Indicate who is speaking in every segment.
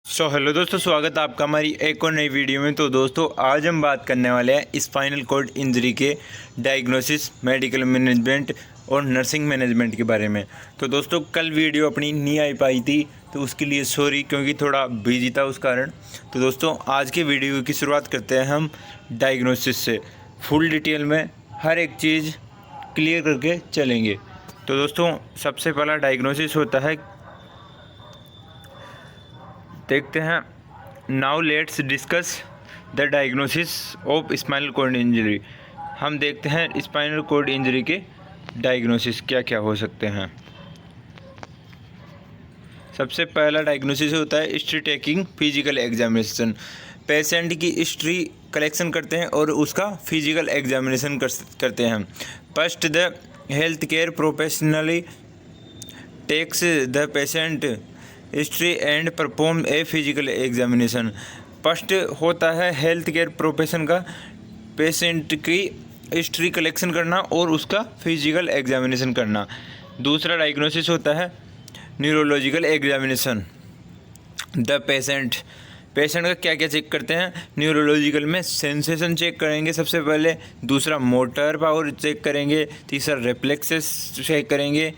Speaker 1: Hello दोस्तों, स्वागत है आपका हमारी एक और नई वीडियो में। तो दोस्तों आज हम बात करने वाले हैं स्पाइनल कॉर्ड इंजरी के डायग्नोसिस, मेडिकल मैनेजमेंट और नर्सिंग मैनेजमेंट के बारे में। तो दोस्तों कल वीडियो अपनी नहीं आ पाई थी, तो उसके लिए सॉरी, क्योंकि थोड़ा बिजी था उस कारण। तो दोस्तों आज के वीडियो की शुरुआत करते हैं हम डायग्नोसिस से। फुल डिटेल में हर एक चीज़ क्लियर करके चलेंगे। तो दोस्तों सबसे पहला डायग्नोसिस होता है, देखते हैं। Now let's discuss the diagnosis of spinal cord injury. हम देखते हैं स्पाइनल कॉर्ड इंजरी के डायग्नोसिस क्या क्या हो सकते हैं। सबसे पहला डायग्नोसिस होता है history taking physical examination. Patient की हिस्ट्री कलेक्शन करते हैं और उसका फिजिकल एग्जामिनेशन करते हैं। First the health care professionally takes the patient history and perform a physical examination. First होता है हेल्थ केयर प्रोफेशन का पेशेंट की हिस्ट्री कलेक्शन करना और उसका फिजिकल एग्जामिनेशन करना। दूसरा डायग्नोसिस होता है न्यूरोलॉजिकल एग्जामिनेशन। द पेशेंट का क्या क्या चेक करते हैं। न्यूरोलॉजिकल में सेंसेशन चेक करेंगे सबसे पहले, दूसरा मोटर पावर चेक करेंगे, तीसरा रिफ्लेक्सेस चेक करेंगे।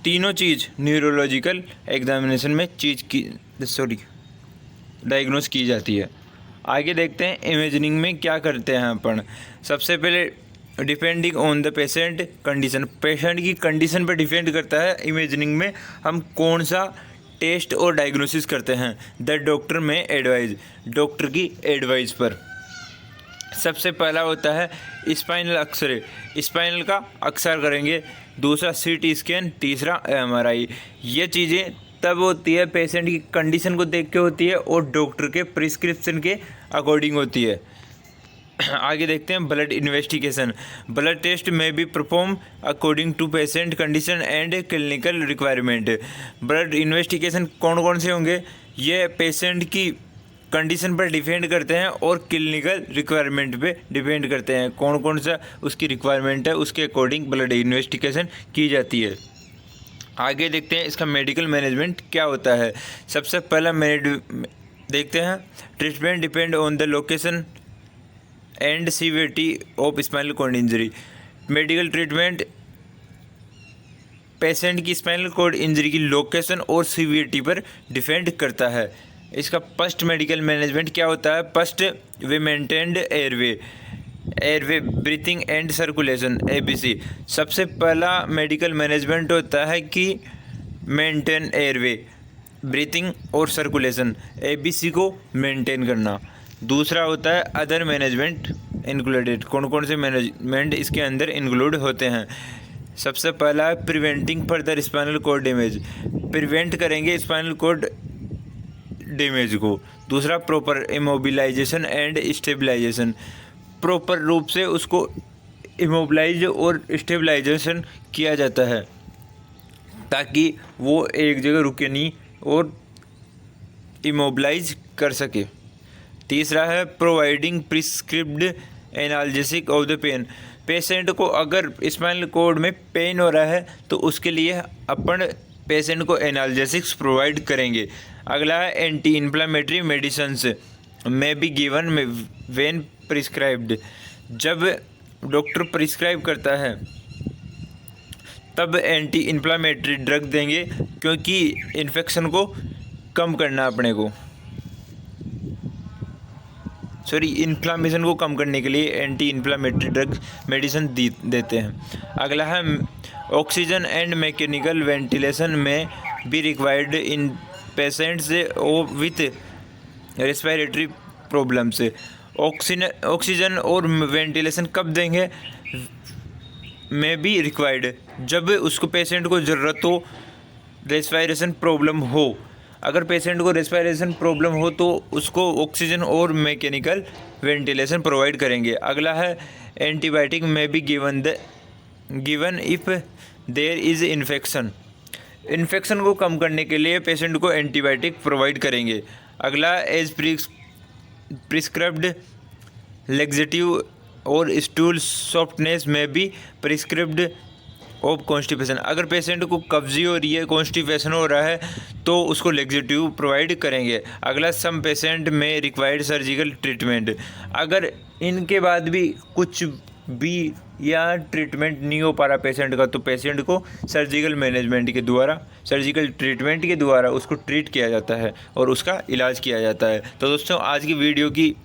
Speaker 1: तीनों चीज़ न्यूरोलॉजिकल एग्जामिनेशन में डायग्नोस की जाती है। आगे देखते हैं इमेजिंग में क्या करते हैं अपन। सबसे पहले depending on the patient condition, patient की कंडीशन पर डिपेंड करता है इमेजिंग में हम कौन सा टेस्ट और डायग्नोसिस करते हैं। द डॉक्टर में एडवाइज, डॉक्टर की एडवाइस पर। सबसे पहला होता है स्पाइनल एक्सरे, स्पाइनल का अक्सर करेंगे। दूसरा सीटी स्कैन, तीसरा एमआरआई। ये चीज़ें तब होती है पेशेंट की कंडीशन को देख के होती है और डॉक्टर के प्रिस्क्रिप्शन के अकॉर्डिंग होती है। आगे देखते हैं blood investigation. Blood test may be perform according to patient condition and clinical requirement. Blood investigation कौन कौन से होंगे, ये पेशेंट की कंडीशन पर डिपेंड करते हैं और क्लिनिकल रिक्वायरमेंट पे डिपेंड करते हैं। कौन कौन सा उसकी रिक्वायरमेंट है उसके अकॉर्डिंग ब्लड इन्वेस्टिगेशन की जाती है। आगे देखते हैं इसका मेडिकल मैनेजमेंट क्या होता है। सबसे पहला देखते हैं treatment depend on the location and severity of spinal cord injury. Medical treatment patient की स्पाइनल कॉर्ड इंजरी की लोकेशन और सीवियरिटी पर डिपेंड करता है। इसका फर्स्ट मेडिकल मैनेजमेंट क्या होता है। First we maintained airway breathing and circulation, ABC। सबसे पहला मेडिकल मैनेजमेंट होता है कि मेंटेन एयरवे, ब्रीथिंग और सर्कुलेशन, ABC को मेंटेन करना। दूसरा होता है अदर मैनेजमेंट इंक्लूडेड, कौन कौन से मैनेजमेंट इसके अंदर इंक्लूड होते हैं। सबसे पहला है preventing further spinal cord damage, prevent करेंगे स्पाइनल कॉर्ड डैमेज को। दूसरा proper immobilization and stabilization, proper रूप से उसको इमोबिलाइज और स्टेबलाइजेशन किया जाता है ताकि वो एक जगह रुके नहीं और इमोबिलाइज कर सके। तीसरा है providing prescribed analgesic of the pain, patient को अगर स्पाइनल कॉर्ड में पेन हो रहा है तो उसके लिए अपन पेशेंट को एनाल्जेसिक्स प्रोवाइड करेंगे। अगला है एंटी इन्फ्लामेटरी मेडिसिन्स में बी गिवन व्हेन प्रिस्क्राइब्ड, जब डॉक्टर प्रिस्क्राइब करता है तब एंटी इन्फ्लामेटरी ड्रग देंगे, क्योंकि इन्फेक्शन को कम करना अपने को, इन्फ्लामेशन को कम करने के लिए एंटी इन्फ्लामेटरी ड्रग मेडिसिन देते हैं। अगला है ऑक्सीजन एंड मैकेनिकल वेंटिलेशन में be required in patients with respiratory problem से। ऑक्सीजन और वेंटिलेशन कब देंगे, में बी रिक्वायर्ड, जब उसको पेशेंट को ज़रूरत हो, रेस्पिरेशन प्रॉब्लम हो। अगर पेशेंट को रेस्पिरेशन प्रॉब्लम हो तो उसको ऑक्सीजन और मैकेनिकल वेंटिलेशन प्रोवाइड करेंगे। अगला है antibiotic may be given if there is infection, infection को कम करने के लिए पेशेंट को एंटीबायोटिक प्रोवाइड करेंगे। अगला एज प्रिस्क्राइब्ड लेक्सेटिव और स्टूल सॉफ्टनेस में भी प्रिस्क्राइब्ड ऑफ कॉन्स्टिपेशन। अगर पेशेंट को कब्जी हो रही है, कॉन्स्टिपेशन हो रहा है, तो उसको लेक्सेटिव प्रोवाइड करेंगे। अगला, सम पेशेंट में रिक्वायर्ड सर्जिकल ट्रीटमेंट। अगर इनके बाद भी कुछ भी या ट्रीटमेंट नहीं हो पा रहा पेशेंट का, तो पेशेंट को सर्जिकल मैनेजमेंट के द्वारा, सर्जिकल ट्रीटमेंट के द्वारा उसको ट्रीट किया जाता है और उसका इलाज किया जाता है। तो दोस्तों, आज की वीडियो की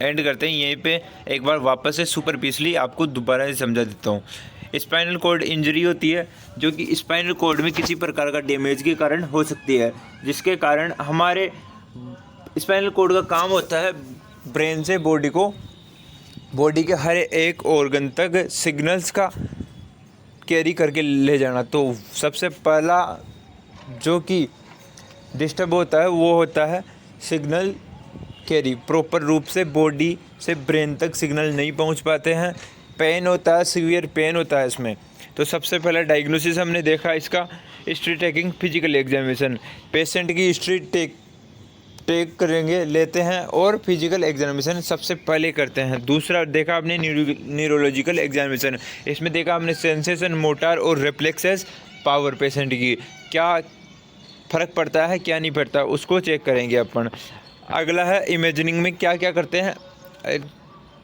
Speaker 1: एंड करते हैं यहीं पे। एक बार वापस से सुपरफिशियली आपको दोबारा से समझा देता हूँ। स्पाइनल कॉर्ड इंजरी होती है जो कि स्पाइनल कॉर्ड में किसी प्रकार का डैमेज के कारण हो सकती है, जिसके कारण हमारे स्पाइनल कॉर्ड का काम होता है ब्रेन से बॉडी के हर एक ऑर्गन तक सिग्नल्स का कैरी करके ले जाना। तो सबसे पहला जो कि डिस्टर्ब होता है वो होता है सिग्नल कैरी। प्रॉपर रूप से बॉडी से ब्रेन तक सिग्नल नहीं पहुंच पाते हैं, पेन होता है, सीवियर पेन होता है इसमें। तो सबसे पहला डायग्नोसिस हमने देखा इसका, history taking physical examination. Patient की हिस्ट्री टेक करेंगे, लेते हैं और फिजिकल एग्जामिनेशन सबसे पहले करते हैं। दूसरा देखा आपने न्यूरोलॉजिकल एग्जामिनेशन। इसमें देखा आपने सेंसेशन, मोटर और रिफ्लेक्सेस पावर पेशेंट की क्या फ़र्क पड़ता है क्या नहीं पड़ता, उसको चेक करेंगे अपन। अगला है इमेजिनिंग में क्या क्या करते हैं,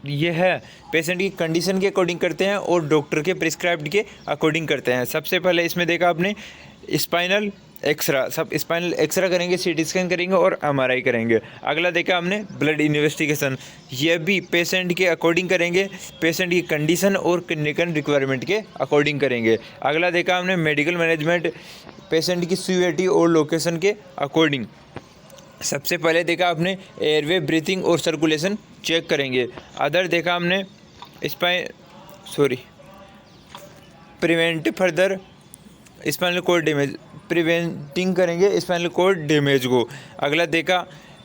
Speaker 1: ये है पेशेंट की कंडीशन के अकॉर्डिंग करते हैं और डॉक्टर के प्रिस्क्राइब्ड के अकॉर्डिंग करते हैं। सबसे पहले इसमें देखा आपने स्पाइनल एक्सरा, सब स्पाइनल एक्सरा करेंगे, सीटी स्कैन करेंगे और एमआरआई करेंगे। अगला देखा हमने ब्लड इन्वेस्टिगेशन, ये भी पेशेंट के अकॉर्डिंग करेंगे, पेशेंट की कंडीशन और क्लिनिकल रिक्वायरमेंट के अकॉर्डिंग करेंगे। अगला देखा हमने मेडिकल मैनेजमेंट, पेशेंट की सीवियरिटी और लोकेशन के अकॉर्डिंग। सबसे पहले देखा आपने एयरवे, ब्रीथिंग और सर्कुलेशन चेक करेंगे। अदर देखा हमने prevent further spinal cord damage, preventing करेंगे स्पाइनल कॉर्ड डैमेज को। अगला देखा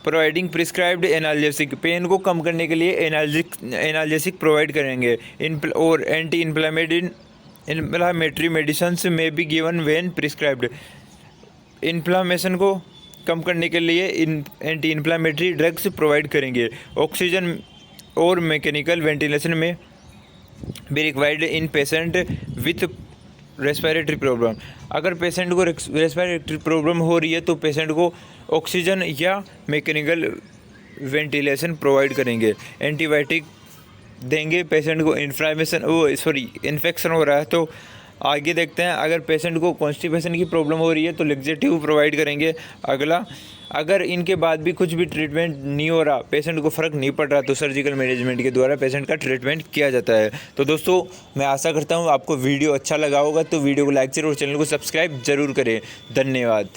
Speaker 1: प्रोवाइडिंग प्रिस्क्राइब्ड एनाल्जेसिक, पेन को कम करने के लिए एनाल्जेसिक प्रोवाइड करेंगे। और एंटी इन्फ्लामेटरी मेडिसिन में भी गिवन व्हेन प्रिस्क्राइब्ड, इन्फ्लामेशन को कम करने के लिए एंटी इन्फ्लामेटरी ड्रग्स प्रोवाइड करेंगे। ऑक्सीजन और मैकेनिकल वेंटिलेशन में भी required in patient with respiratory problem. अगर पेशेंट को रेस्पिरेटरी प्रॉब्लम हो रही है तो पेशेंट को ऑक्सीजन या मैकेनिकल वेंटिलेशन प्रोवाइड करेंगे। एंटीबायोटिक देंगे पेशेंट को इन्फेक्शन हो रहा है तो आगे देखते हैं। अगर पेशेंट को कॉन्स्टिपेशन की प्रॉब्लम हो रही है तो लेक्सेटिव प्रोवाइड करेंगे। अगला, अगर इनके बाद भी कुछ भी ट्रीटमेंट नहीं हो रहा, पेशेंट को फ़र्क नहीं पड़ रहा, तो सर्जिकल मैनेजमेंट के द्वारा पेशेंट का ट्रीटमेंट किया जाता है। तो दोस्तों, मैं आशा करता हूँ आपको वीडियो अच्छा लगा होगा, तो वीडियो को लाइक करें और चैनल को सब्सक्राइब जरूर करें। धन्यवाद।